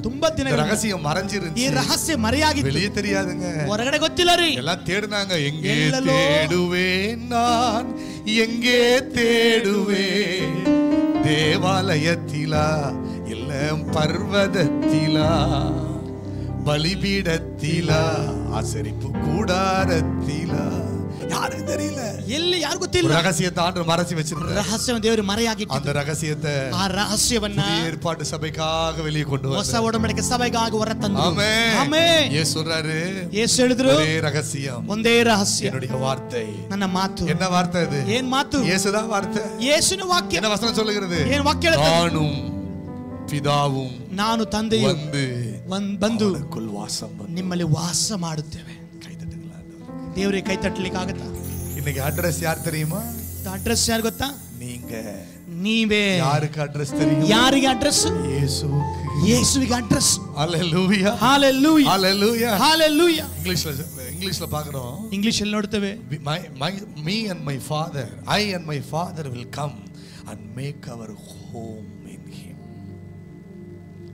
B: ತುಂಬಾ ದಿನ
A: ரகசியம் மறைஞ்சிருந்துச்சு.
B: ಈ ರಹಸ್ಯ ಮರೆಯಾಗಿತ್ತು,
A: வெளியே தெரியாதுங்க,
B: ಹೊರಗಡೆ ಗೊತ್ತಿಲ್ಲ ರೀ.
A: எல்லாம் தேடுனாங்க. எங்கே தேடுவேன் நான், எங்கே தேடுவேன்? தேவாலயத்திலா இல்ல பர்வதத்திலா, பலிபீடத்திலா ஆசரிப்பு கூடாரத்திலா? யாருக்கு தெரியல,
B: ಎಲ್ಲಿ ಯಾರು ಗೊತ್ತಿಲ್ಲ.
A: ரகசியத்தை ஆண்டவர் மறைச்சு வச்சிருந்தார்.
B: ரகசியம் தேவர் மறைಯಾಗಿತ್ತು.
A: அந்த ரகசியத்தை,
B: ಆ ರಹಸ್ಯವನ್ನ
A: ஏற்பாட்டு சபைக்காக வெளியே கொண்டு வந்தார்.
B: ಹೊಸ ಒಡಂಬಡಿಕೆ ಸಭೆಗಾಗಿ ಹೊರ ತಂದರು.
A: ஆமென்
B: ಆಮೆನ್.
A: இயேசு சொல்றாரு,
B: ಯೇಸು ಹೇಳಿದ್ರು,
A: ஒரே ரகசியம்,
B: ಒಂದೇ ರಹಸ್ಯ,
A: என்னுடைய வார்த்தை,
B: ನನ್ನ ಮಾತು.
A: என்ன வார்த்தை இது?
B: ಏನ್ ಮಾತು?
A: இயேசுதான் வார்த்தை.
B: ಯೇಸುವಿನ ವಾಕ್ಯ.
A: என்ன வசனம் சொல்லுகிறது?
B: ಏನ್ ವಾಕ್ಯ ಹೇಳುತ್ತೆ?
A: நானும் பிதாவும்
B: ನಾನು ತಂದೆಯು ಬಂದು
A: வாசம்
B: ನಿಮ್ಮಲ್ಲಿ ವಾಸ ಮಾಡುತ್ತೇವೆ. ದೇವರಿಗೆ ಕೈ ತಟ್ಟಲಿಕ್ಕೆ ಆಗುತ್ತಾ?
A: இன்னைக்கு அட்ரஸ் யார் தெரியுமா?
B: அட்ரஸ் ಯಾರು ಗೊತ್ತಾ?
A: நீங்க.
B: ನೀವೇ.
A: யாருக்கு அட்ரஸ் தெரியும்?
B: ಯಾರಿಗೆ ಅಡ್ರೆಸ್?
A: இயேசுவுக்கு.
B: இயேசுவிಗೆ ಅಡ್ರೆಸ್.
A: ஹalleluya
B: ஹalleluya
A: ஹalleluya
B: ஹalleluya.
A: இங்கிலீஷ்ல பார்க்கறோம்.
B: இங்கிலீஷ்ல ನೋಡ್ತೇವೆ.
A: me and my father, I and my father will come and make our home in him.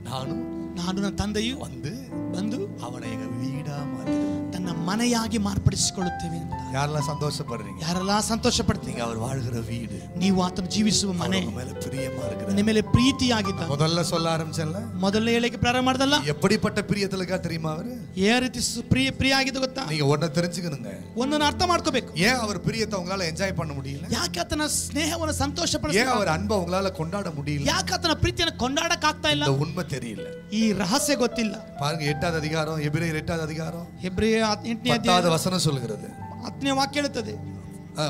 A: ನಾನು ನನ್ನ ತಂದೆಯು ಬಂದು ಅವನ வீடா மாத்திடுவோம், ತನ್ನ ಮನೆಯಾಗಿ ಮಾರ್ಪಡಿಸಿಕೊಳ್ಳುತ್ತೇವೆ ಅಂತ. ಯಾರೆல்லாம் சந்தோஷப்படுறீங்க? யாரெல்லாம் சந்தோஷப்படுறீங்க? அவர் வாழ்கிற வீடு, ನೀವು ಆತನ ಜೀವಿಸುವ ಮನೆ, ಮೇಲೆ ಪ್ರಿಯமா இருக்கிற, ನಿಮ್ಮ ಮೇಲೆ ಪ್ರೀತಿಯಾಗಿದ್ದ. ಮೊದಲ சொல்ல ஆரம்பிச்சಲ್ಲ, ಮೊದಲನೇ ಹೇಳಿಕೆ ಪ್ರಾರಂಭ ಮಾಡ್ದಲ್ಲ, எப்படிப்பட்ட பிரியத்துல இருக்கா தெரியுமா? அவர் ಯಾವ ರೀತಿ ಪ್ರಿಯ ಆಗಿದೆ ಗೊತ್ತಾ? நீங்க ஒண்ணு தெரிஞ்சுக்கணுங்க, ஒண்ணு ಅರ್ಥ ಮಾಡ್ಕೋಬೇಕು. ஏன் அவர் பிரியத்தை உங்களால என்ஜாய் பண்ண முடியல? ಯಾಕೆ ಆತನ ಸ್ನೇಹವನ್ನು ಸಂತೋಷಪಡಿಸಲಿಕ್ಕೆ, ಏன் அவர் அன்பை உங்களால கொண்டாட முடியல? ಯಾಕೆ ಆತನ ಪ್ರೀತಿಯನ್ನು ಕೊಂಡಾಡಕ್ಕೆ ಆಗ್ತಾ ಇಲ್ಲ? இந்த உண்மை தெரியல, ಈ ರಹಸ್ಯ ಗೊತ್ತಿಲ್ಲ. பாருங்க 8வது அதிகாரம், எபிரேயர் 8வது அதிகாரம், எபிரேயர் 8ನೇ ಅಧ್ಯಾಯ 10வது வசனம் சொல்லுகிறது. 10ನೇ ವಾಕ್ಯ ಹೇಳುತ್ತದೆ.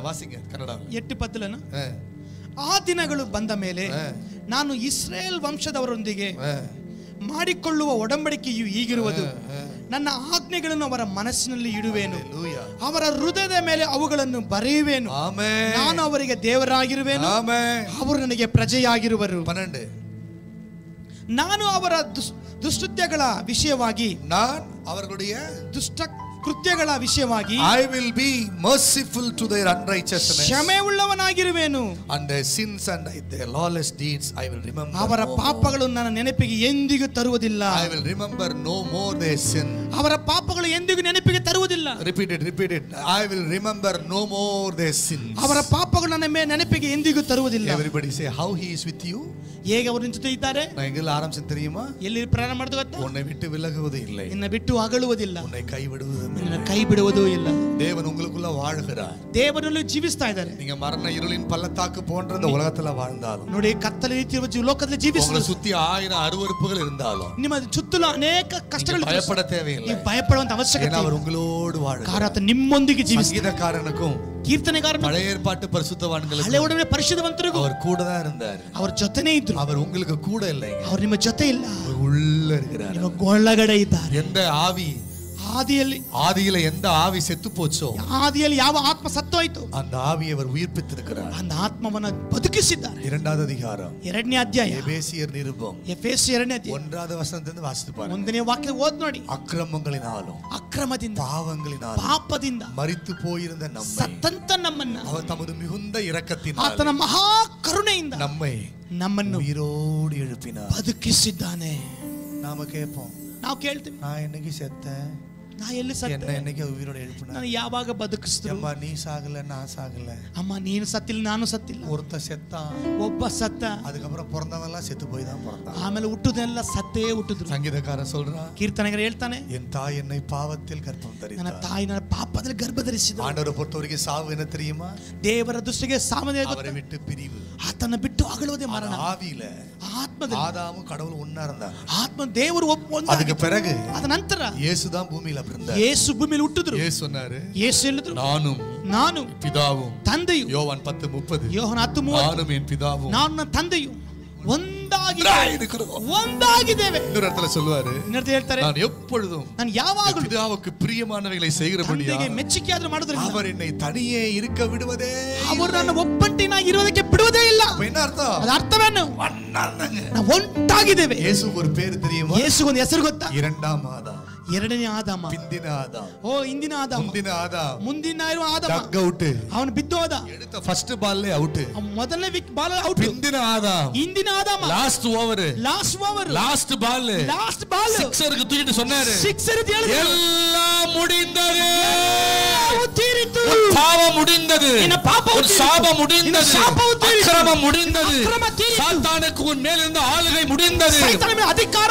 A: ವಾಸಿங்க ಕನ್ನಡ 8:10. ಆ ದಿನಗಳು ಬಂದ ಮೇಲೆ ನಾನು ಇಸ್ರಾಯೇಲ್ ವಂಶದವರೊಂದಿಗೆ ಮಾಡಿಕೊಳ್ಳುವ ಒಡಂಬಡಿಕೆಯು ಹೀಗಿರುವುದು, ನನ್ನ ಆಜ್ಞೆಗಳನ್ನು ಅವರ ಮನಸ್ಸಿನಲ್ಲಿ ಇಡುವೆನು, ಅವರ ಹೃದಯದ ಮೇಲೆ ಅವುಗಳನ್ನು ಬರೆಯುವೆನು, ನಾನು ಅವರಿಗೆ ದೇವರಾಗಿರುವೆನು, ಅವರು ನನಗೆ ಪ್ರಜೆಯಾಗಿರುವರು. 12 ನಾನು ಅವರ ದುಷ್ಟತ್ಯಗಳ ವಿಷಯವಾಗಿ, ನಾನು ಅವர்களுடைய ದುಷ್ಟ ಕೃತ್ಯಗಳ ವಿಷಯವಾಗಿ, I will be merciful to their unrighteousness, ಕ್ಷಮೆಯುಳ್ಳವನಾಗಿರುವೆನು, and their sins and their lawless deeds I will remember. ಅವರ ಪಾಪಗಳು ನನ್ನ ನೆನಪಿಗೆ ಎಂದಿಗೂ ತರುವುದಿಲ್ಲ. I will remember no more their sin. ಅವರ ಪಾಪಗಳು ಎಂದಿಗೂ ನೆನಪಿಗೆ ತರುವುದಿಲ್ಲ. Repeat it. I will remember no more their sins. ಅವರ ಪಾಪಗಳು ನನ್ನ ನೆನಪಿಗೆ ಎಂದಿಗೂ ತರುವುದಿಲ್ಲ. Everybody say, how he is with you. ಹೇಗೆ ಅವರು ನಿನ್ನ ಜೊತೆ ಇದ್ದಾರೆ? ನಾನು ಎಲ್ಲಿ ಆರಂಭಿಸಿದ தெரியுமா? ಎಲ್ಲಿ ಪ್ರಾರಂಭ ಮಾಡಿದ ಗೊತ್ತಾ? உன்னை விட்டு விலகுவது இல்லை, ನಿನ್ನ ಬಿಟ್ಟು ಅಗಲುವುದಿಲ್ಲ, உன்னை கைவிடுவது
B: ಕೈಬಿಡುವುದೂ ಇಲ್ಲ.
A: தேவன் உங்களுக்குள்ள வாழ்கிறார்.
B: ದೇವರಲ್ಲಿ ಜೀವಿಸ್ತಾ ಇದ್ದಾರೆ.
A: நீங்க மரண இருளின் பள்ளத்தாக்கு போன்ற இந்த உலகத்துல வாழ்ந்தாலும்,
B: ನೋಡಿ ಕತ್ತಲೆ ರೀತಿಯ ಲೋಕದಲ್ಲಿ ಜೀವಿಸ್ತಾ,
A: உங்களை சுத்தி 1000 அருவருப்புகள் இருந்தாலும்,
B: ನಿಮ್ಮ ಸುತ್ತಲೂ ಅನೇಕ ಕಷ್ಟಗಳು,
A: பயப்பட தேவையில்லை.
B: ನೀವು ಭಯಪಡುವಂತ ಅವಶ್ಯಕತೆ ಇಲ್ಲ.
A: அவர் உங்களோடு வாழ்கிறார்.
B: ಕಾರಣ ಆತ ನಿಮ್ಮೊಂದಿಗೆ ಜೀವಿಸ್ತಾನೆ.
A: ಸಂಗೀತக்காரனுக்கும்
B: ಕೀರ್ತನೆಗಾರನು,
A: பழைய ஏற்பாட்டு பரிசுத்தவான்களுக்கும்,
B: ಹಳೆ ಒಡಂಬಡಿಕೆ ಪರಿಶುದ್ಧವಂತರಿಗೂ
A: அவர் கூட தான் இருந்தார்.
B: ಅವರ ಜೊತೆನೇ ಇದ್ರು.
A: அவர் உங்களுக்கு கூட இல்லை,
B: ಅವರು ನಿಮ್ಮ ಜೊತೆ ಇಲ್ಲ,
A: உள்ள இருக்கிறார்.
B: ನಿಮ್ಮ ಒಳಗಡೆ ಇದ್ದಾರೆ.
A: எந்த ஆவி
B: ஆதியில
A: எந்த ஆவி செத்து போச்சோ,
B: ஆதிಯಲ್ಲಿ ಯಾವ ಆತ್ಮ ಸತ್ತೋಯ್ತು,
A: அந்த ஆவியை அவர் உயிர்ப்பித்திருக்கிறார்.
B: அந்த ಆತ್ಮವನ್ನ ಬದುಕಿಸಿದ್ದಾರೆ.
A: 2வது அதிகாரம்
B: 2ನೇ ಅಧ್ಯಾಯ
A: எபேசியர் நிருபம்
B: ಎಫೆಸಿಯರ್ 2ನೇ ಅಧ್ಯಾಯ
A: 1வது வசனದಿಂದ வாசித்து பாருங்க.
B: 1ನೇ ವಾಕ್ಯ ಓದಿ ನೋಡಿ.
A: அக்கிரமங்களினாலும்
B: ಅಕ್ರಮದಿಂದ
A: பாவங்களினாலும்
B: ಪಾಪದಿಂದ
A: மரித்து போயிருந்த நம்மை
B: ಸತ್ತಂತ ನಮ್ಮನ್ನ
A: அவர் தமது மிகுந்த இரக்கத்தினால்
B: ಆತನ ಮಹಾ ಕರುಣೆಯಿಂದ ನಮ್ಮನ್ನು
A: உயிரோடு எழுப்பினார்.
B: ಬದುಕಿಸಿದ್ದಾನೆ.
A: நாம கேட்போம்,
B: ನಾವು ಕೇಳ್ತೀವಿ,
A: நான் என்னைக்கு செத்தேன்,
B: ನಾ ಎಲ್ಲಿ ಸತ್ತೆ,
A: என்னைக்கு உயிரோடு எழுப்பினார்,
B: ನಾನು ಯಾವಾಗ ಬದುಕಿಸಿದ್ರು,
A: அம்மா நீ சாகல நான் சாகல,
B: ಅಮ್ಮ ನೀನು ಸತ್ತಿಲ್ಲ ನಾನು ಸತ್ತಿಲ್ಲ,
A: ஒருத்த செத்தான்,
B: ಒಬ್ಬ ಸತ್ತ,
A: அதுக்கப்புறம் பிறந்தவன் எல்லாம் செத்து போய் தான் பிறந்தான்,
B: ಆಮೇಲೆ ಹುಟ್ಟುದೆಲ್ಲ ಸತ್ತೇ ಹುಟ್ಟಿದ್ರು.
A: சங்கீதக்காரன் சொல்றான்,
B: ಕೀರ್ತನೆಗಾರ ಹೇಳ್ತಾನೆ,
A: என் தாய் என்னை பாவத்தில் கர்ப்பம்
B: ನನ್ನ
A: தரித்தார்.
B: ತಾಯಿ ನನ್ನ ಪಾಪದಲ್ಲಿ ಗರ್ಭ ಧರಿಸಿದ.
A: ஆண்டவரை பொறுத்தவரைக்கும் சாவு என்ன தெரியுமா?
B: ದೇವರ ದೃಷ್ಟಿಗೆ ಸಾಮಾನ್ಯ
A: அவரை விட்டு பிரிவு.
B: ಆತನ ಬಿಟ್ಟು ಅಗಲುವುದೇ ಮರಣ.
A: ஆவியில
B: ಆತ್ಮದಲ್ಲಿ
A: ஆதாமும் கடவுள் ஒண்ணா இருந்தாங்க.
B: ಆತ್ಮ ದೇವರು
A: அதுக்கு பிறகு
B: ಅದ ನಂತರ
A: இயேசுதான் பூமியில பிறந்தார்.
B: ಯೇಸು ಭೂಮಿಯಲ್ಲಿ ಹುಟ್ಟಿದ್ರು.
A: இயேசு சொன்னாரு,
B: ಯೇಸು ಹೇಳಿದ್ರು, ನಾನು
A: பிதாவும்
B: ತಂದೆಯು.
A: யோவான் 10:30
B: ಯೋಹನ 10:30
A: நானும் என் பிதாவும்
B: ನಾನು ನನ್ನ ತಂದೆಯು ಒಂದಾಗಿದ್ದೇವೆ.
A: இன்னொரு இடத்துல சொல்லுவாரு,
B: ಇನ್ನೊಂದು ಹೇಳ್ತಾರೆ,
A: நான் எப்பொழுதும்
B: ನಾನು ಯಾವಾಗಲೂ
A: பிதாவுக்கு பிரியமானவைகளை செய்கிறபடியால்
B: ಮೆಚ್ಚುಗೆಯಾದರೂ ಮಾಡುವುದರಿಂದ
A: அவர் என்னை தனியே இருக்க விடுவதே,
B: ಅವರು ನನ್ನ ಒಬ್ಬಂಟಿನಾಗಿ ಇರುವುದಕ್ಕೆ ಬಿಡುವುದೇ ಇಲ್ಲ.
A: என்ன ಅರ್ಥ?
B: ಅದರ ಅರ್ಥವೇನು? ನಾವು ಒಂಟಾಗಿದ್ದೇವೆ.
A: ಯೇಸು ஒரு பேர் தெரியுமா?
B: ಯೇಸುಗೊಂದು ಹೆಸರು ಗೊತ್ತಾ?
A: இரண்டாம் ஆதாம்,
B: ಎರಡನೇ ಆದಾಮ,
A: பிந்தின ஆதாம்,
B: ಓ ಇಂದಿನ ಆದಾಮ,
A: முந்தின ஆதாம்,
B: ಮುಂದಿನ ಇರುವ ಆದಾಮ,
A: ಡಗ್ ಔಟ್,
B: ಅವನು ಬಿದ್ದೋದ,
A: எடுத்த ಫಸ್ಟ್ ಬಾಲ್ ಔಟ್,
B: ಮೊದಲನೇ ಬಾಲ್ ಔಟ್,
A: பிந்தின ஆதாம்,
B: ಇಂದಿನ ಆದಾಮ,
A: லாஸ்ட் ஓவர், லாஸ்ட் பால், சிக்ஸருக்கு தூக்கிட்டு சொன்னாரு,
B: சிக்ஸர்
A: எல்லாம் முடிந்தது,
B: ತೀರಿತು,
A: பாவம் முடிந்தது,
B: ஒரு
A: சாபம் முடிந்தது, அக்கிரமம் முடிந்தது, சாத்தானுக்கு உன் மேல் இருந்த ஆளுகை முடிந்தது,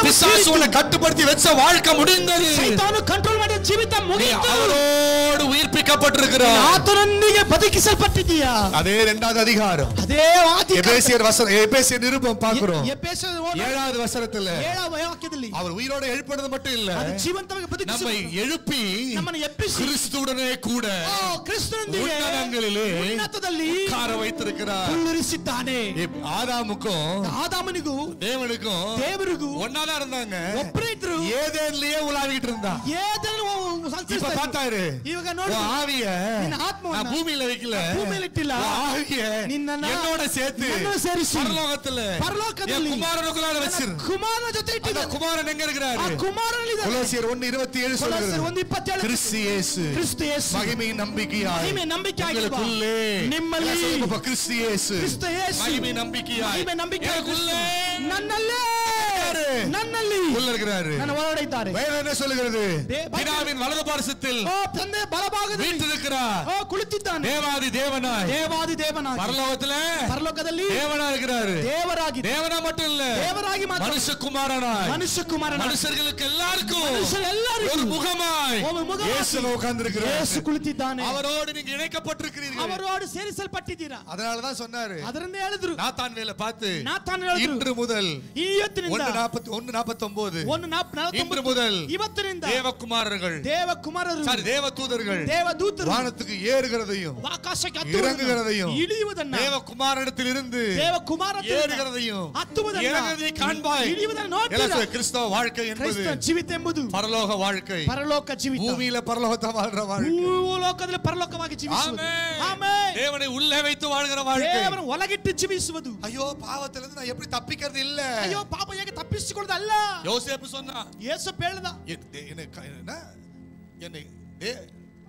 A: பிசாசு உன்னை கட்டுப்படுத்தி வச்ச வாழ்க்கை முடிந்தது,
B: ಸೈತಾನು ಕಂಟ್ರೋಲ್ ಮಾಡಿದ ಜೀವಿತ ಮುಗಿಯಿತು,
A: அவரோடு உயிர்ப்பிக்கப்பட்டிருக்கிறார்,
B: ಆತನೊಂದಿಗೆ ಬದುಕಿಸಲ್ಪಟ್ಟಿದ್ದೀಯಾ.
A: அதே 2வது அதிகாரம்,
B: அதே
A: எபேசியர் நிருபம் பார்க்கிறோம். 7வது வசனத்துல
B: 7வது ವಾಕ್ಯದಲ್ಲಿ
A: அவர் உயிரோடு எழுப்பினது மட்டும் இல்ல,
B: ಜೀವಂತವಾಗಿ ಬದುಕಿಸಿ
A: நம்மை எழுப்பி
B: ನಮ್ಮನ್ನು ಎಬ್ಬಿಸಿ
A: கிறிஸ்துவுடனே கூட
B: ಕ್ರಿಸ್ತನೊಂದಿಗೆ
A: ಉನ್ನತங்களிலே
B: ಉನ್ನತದಲ್ಲಿ
A: உட்கார வைத்திருக்கிறார்.
B: ಕುಳ್ಳಿರಿಸಿದ್ದಾನೆ.
A: ஆதாமுக்கும் தேவனுக்கும் ஒன்னாதான் இருந்தாங்க,
B: ಒಬ್ಬರೇ ಇದ್ರು,
A: ஏதேன்லயே உலாவிட்டு இருந்தான். இப்ப பார்த்தாரு,
B: ಇವಾಗ ನೋಡಿ
A: ஆவிய
B: ಆತ್ಮವನ್ನು
A: பூமியில வைக்கல,
B: ಭೂಮಿಯಲ್ಲಿ ಇಟ್ಟಿಲ್ಲ,
A: ஆவிய என்னோட சேர்த்து
B: ಸೇರಿಸಿ
A: பரலோகத்தில் குமாரனுக்குள்ளார வச்சிரு.
B: ಕುಮಾರನ ಜೊತೆ ಇಟ್ಟಿದ್ದ.
A: குமாரன் எங்க இருக்கிறாரு?
B: ಕುಮಾರನಿದ್ದಾನೆ.
A: கொலோசியர் 1:27 சொல்லுகிறது,
B: 1:27
A: கிறிஸ்து இயேசு மகிமையின் நம்பிக்கையாய் உங்களுக்குள்ளே,
B: ನಿಮ್ಮಲ್ಲಿ
A: கிறிஸ்து இயேசு மகிமையின் நம்பிக்கையாய் எனக்குள்ளே,
B: ನನ್ನಲ್ಲಿ
A: உள்ள இருக்கிறாரு,
B: ನನ್ನ ಒಳಗಡೆ ಇದ್ದಾರೆ.
A: வேதம் என்ன சொல்லுகிறது? பிதாவின் வலது பார்சத்தில்
B: ತಂದೆ ಬಲಭಾಗದಲ್ಲಿ
A: வீற்றிருக்கிறார்,
B: ಕುಳಿತಿದ್ದಾನೆ.
A: தேவாதி தேவனாய்
B: ಪರಲೋಕದಲ್ಲಿ
A: தேவனா இருக்கிறாரு.
B: ದೇವರಾಗಿ,
A: தேவனா மட்டும் இல்ல,
B: ದೇವರಾಗಿ ಮಾತ್ರ,
A: மனுஷகுமாரனாய், மனுஷர்களுக்கு எல்லாருக்கும் ஒரு முகமாய் இயேசு உட்கார்ந்திருக்கிறார்.
B: ಯೇಸು ಕುಳಿತಿದ್ದಾನೆ.
A: அவரோடு நீங்க இணைக்கப்பட்டிருக்கிறீர்கள்,
B: ಅವரோடு ಸೇರಿಸಲ್ಪಟ್ಟಿದ್ದೀರಾ.
A: அதனால தான் சொன்னாரு,
B: ಅದರಿಂದ ಹೇಳಿದ್ರು,
A: நாத்தான் வேலை பார்த்து
B: ಹೇಳಿದ್ರು,
A: இன்று முதல்
B: ಇವತ್ತಿನಿಂದ
A: 1:49 இன்று முதல்
B: ಇವತ್ತಿನಿಂದ
A: தேவகுமாரர்கள், தேவதூதர்கள் வானத்துக்கு ஏறுகிறதையும்
B: ಆಕಾಶಕ್ಕೆ
A: இறங்குகிறதையும்
B: ಇಳಿಯುವುದನ್ನ,
A: தேவகுமாரனிடத்தில் இருந்து ஏறுகிறதையும் இறங்குகிறதையும் காண்பாய். கிறிஸ்தவ வாழ்க்கை என்பது
B: ಜೀವಿತ ಎಂಬುದು
A: பரலோக வாழ்க்கை,
B: ಪರಲೋಕ ಜೀವಿತ,
A: பூமியில பரலோகத்தை வாழ்ற வாழ்க்கை,
B: ಭೂಲೋಕದಲ್ಲಿ ಪರಲೋಕವಾಗಿ ಜೀವಿಸುವುದು. ಆಮೆನ್.
A: தேவனை உள்ளே வைத்து வாழ்கிற வாழ்க்கை,
B: ದೇವರನ್ನು ಒಳಗಿಟ್ಟು ಜೀವಿಸುವುದು.
A: ஐயோ பாவத்திலிருந்து நான் எப்படி தப்பிக்கிறது இல்ல,
B: ಅಯ್ಯೋ ಪಾಪ ಹೇಗೆ ತಪ್ಪಿಸಿಕೊಳ್ಳೋದು ಅಲ್ಲ.
A: யோசேப்பு சொன்னா,
B: ಯೇಸು ಹೇಳಿದ,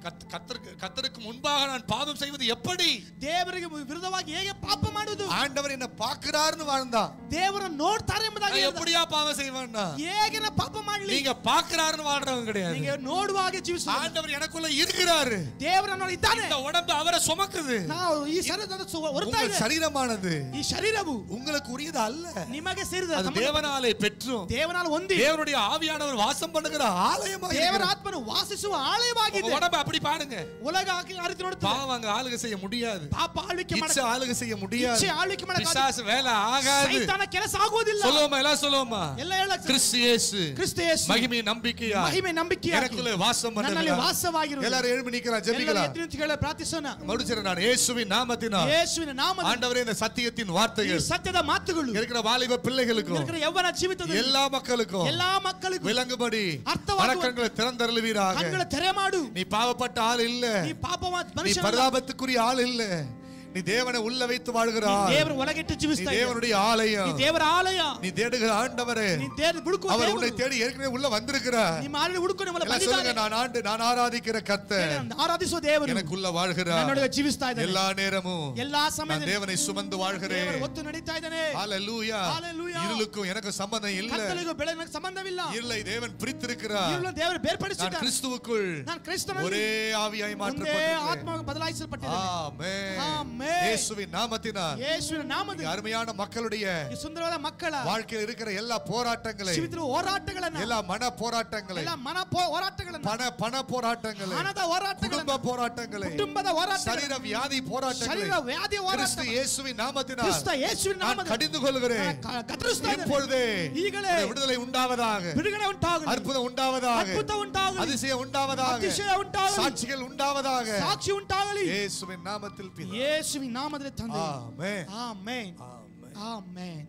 A: கர்த்தருக்கு முன்பாக நான் பாவம் செய்வது எப்படி?
B: ದೇವರಿಗೆ ವಿರುದ್ಧವಾಗಿ ಹೇಗೆ ಪಾಪ ಮಾಡುವುದು?
A: ஆண்டவர் என்ன பார்க்கறாருன்னு வாழ்ந்தான்.
B: ದೇವರು ನೋಡ್ತಾರೆ ಎಂಬುದಾಗಿ
A: எப்படியா பாவம் செய்வான்னா?
B: ಹೇಗೆ ನಾ ಪಾಪ ಮಾಡಲಿ?
A: நீங்க பார்க்கறாருன்னு வாழ்றவங்க கிடையாது.
B: நீங்க ನೋಡುವಾಗೆ ಜೀವಿಸುವ
A: ஆண்டவர் எனக்குள்ள இருக்கிறாரு.
B: ದೇವರು ನನ್ನಲ್ಲಿ ಇದ್ದಾನೆ.
A: இந்த உடம்பு அவரை சுமக்குது.
B: ನಾವು ಈ ಶರೀರದ ಹೊರತಾ ಇದೆ.
A: சரீரமானது
B: ಈ ಶರೀರವು
A: உங்களுக்கு உரியது அல்ல.
B: ನಿಮಗೆ ಸೇರಿದ
A: அது தேவனாலே பெற்றும்
B: தேவனால் ಹೊಂದಿ
A: தேவனுடைய ஆவியானவர் வாசம் பண்ணுகிற ஆலயமாಗಿದೆ.
B: ದೇವರ ಆತ್ಮನು ವಾಸಿಸುವ ಆಲಯವಾಗಿದೆ.
A: உடம்பு அப்படி பாருங்க.
B: உலக ஆக்கிரித்து ನೋಡುತ್ತೆ.
A: பாவம் அங்க ஆளுகை செய்ய முடியாது.
B: ಪಾಪ ಆಳ್ವಿಕೆ ಮಾಡಕ್ಕೆ
A: இச்சை ஆளுகை செய்ய முடியாது.
B: ಇಚ್ಛೆ ಆಳ್ವಿಕೆ ಮಾಡಕ್ಕೆ
A: பிசாசு வேலை ஆகாது.
B: ಸೈತಾನ ಕೆಲಸ ಆಗುವುದಿಲ್ಲ.
A: சொல்லுவோமா எல்லாம் சொல்லுவோமா?
B: ಎಲ್ಲ ಹೇಳಕ್ಕೆ
A: கிறிஸ்து இயேசு
B: ಮಹಿಮೆ
A: ನಂಬಿಕೆயா எனக்குள்ளே வாசம் பண்ணுகிறார்.
B: ನನ್ನಲ್ಲಿ ವಾಸವಾಗಿರು.
A: எல்லாரும் எழும்பி நிக்கலாம், ஜெபிக்கலாம்.
B: ಎದ್ದು ನಿಂತು ಕೇಳ ಪ್ರಾರ್ಥಿಸೋಣ.
A: மறுச்சர நான் இயேசுவின் நாமத்தினால்
B: ಯೇಸುವಿನ ನಾಮದಲ್ಲಿ
A: ஆண்டவரே இந்த சத்தியத்தின் வார்த்தைகள்
B: ಈ ಸತ್ಯದ ಮಾತುಗಳು
A: இருக்கிற வாலிப பிள்ளைகளுக்கும்
B: இருக்கிற ಯೌವನ ಜೀವಿತದಲ್ಲಿ
A: எல்லா மக்களுக்கும் விளங்கும்படி வணக்கங்களை திறந்தருளுவீராக.
B: கண்களை ತೆರೆ ಮಾಡು.
A: நீ பாவப்பட்ட ஆள் இல்ல.
B: நீ பாபவாದ
A: நீ
B: ಮನುಷ್ಯ.
A: பரிதாபத்துக்குரிய ஆள் இல்ல. நீ தேவனை உள்ள வைத்து வாழ்கிறாய்.
B: ದೇವರ ಒಳಗಿಟ್ಟು ಜೀವಿಸ್ತಾ
A: நீ தேவனுடைய ஆலயம்.
B: நீ தேவರ ಆಲಯ.
A: நீ தேடுகிற ஆண்டவரே.
B: நீ தேடி ಹುಡುಕುವ
A: அவர் உன்னை தேடி ஏற்கனவே உள்ள வந்திருக்கிறார்.
B: நீ மாறி ಹುಡುಕೊಂಡು ಮಲ ಬಂದಿದ್ದಾನೆ.
A: நான் ஆராதிக்கிற கர்த்தர்
B: ஆராதிಸುವ ದೇವರು
A: எனக்குள்ள வாழ்கிறார்.
B: ನನ್ನೊಳಗೆ ಜೀವಿಸ್ತಾ ಇದ್ದಾನೆ.
A: எல்லா நேரமும்
B: எல்லா ಸಮಯದಲ್ಲಿ
A: நான் தேவனை சுமந்து வாழ்கிறேன்.
B: ದೇವರ ಹೊತ್ತು ನಡೀತಾ ಇದ್ದಾನೆ.
A: ஹalleluya. இருளுக்கும் எனக்கு சம்பந்தம் இல்ல.
B: ಕತ್ತಲಿಗೂ ಬೆಳಕಿಗೂ ಸಂಬಂಧವಿಲ್ಲ.
A: இல்லை, தேவன் பிரித்திருக்கிறார்.
B: இருளನ್ನು ದೇವರು ಬೇರ್ಪಡಿಸಿದ್ದಾನೆ.
A: நான் கிறிஸ்துவுக்குள்
B: நான் ಕ್ರಿಸ್ತನಲ್ಲಿ
A: ஒரே ஆவியாய்
B: ಒಂದೇ ಆತ್ಮವಾಗಿ ಬದಲಾಯಿಸಲ್ಪಟ್ಟಿದ್ದೇನೆ.
A: ஆமென்.
B: ஆமென்.
A: இயேசுவின் நாமத்தினால்
B: ಯೇಸುವಿನ ನಾಮದಲ್ಲಿ
A: அருமையான மக்களுடைய
B: ಈ ಸುಂದರವಾದ ಮಕ್ಕಳ
A: வாழ்க்கையில் இருக்கிற எல்லா போராட்டங்களை,
B: ಜೀವಿತದ ಹೋರಾಟಗಳನ್ನು,
A: எல்லா மன போராட்டங்களை,
B: ಎಲ್ಲ ಮನ ಹೋರಾಟಗಳನ್ನು,
A: பண போராட்டங்களை,
B: ಹಣದ ಹೋರಾಟಗಳನ್ನು,
A: குடும்ப போராட்டங்களை,
B: ಕುಟುಂಬದ ಹೋರಾಟಗಳನ್ನು,
A: சரீர வியாதி போராட்டங்களை,
B: ಶರೀರ ವ್ಯಾಧಿ
A: கிறிஸ்து
B: ಹೋರಾಟಗಳನ್ನು
A: இயேசுவின் நாமத்தினால்
B: ಕ್ರಿಸ್ತ ಯೇಸುವಿನ
A: நான்
B: ನಾಮದಲ್ಲಿ
A: கடிந்து கொள்கிறேன்.
B: ಕತ್ತರಿಸ್ತಾ ಇದ್ದೇನೆ.
A: இப்பொழுதே
B: ಈಗಲೇ
A: விடுதலை உண்டாவதாக,
B: ಬಿಡುಗಡೆ ಉಂಟಾಗಲಿ,
A: அற்புதம் உண்டாவதாக,
B: ಅದ್ಭುತ ಉಂಟಾಗಲಿ,
A: அதிசயம் உண்டாவதாக,
B: அதிசಯ ಉಂಟಾಗಲಿ,
A: சாட்சிகள் உண்டாவதாக,
B: ಸಾಕ್ಷಿ ಉಂಟಾಗಲಿ.
A: இயேசுவின் நாமத்தில் பிதாவே.
B: ಯೇಸುವಿನ ನಾಮದಲ್ಲಿ ತಂದೆ.
A: ஆமென்.
B: ಆಮೆನ್.
A: ஆமென்.
B: ಆಮೆನ್.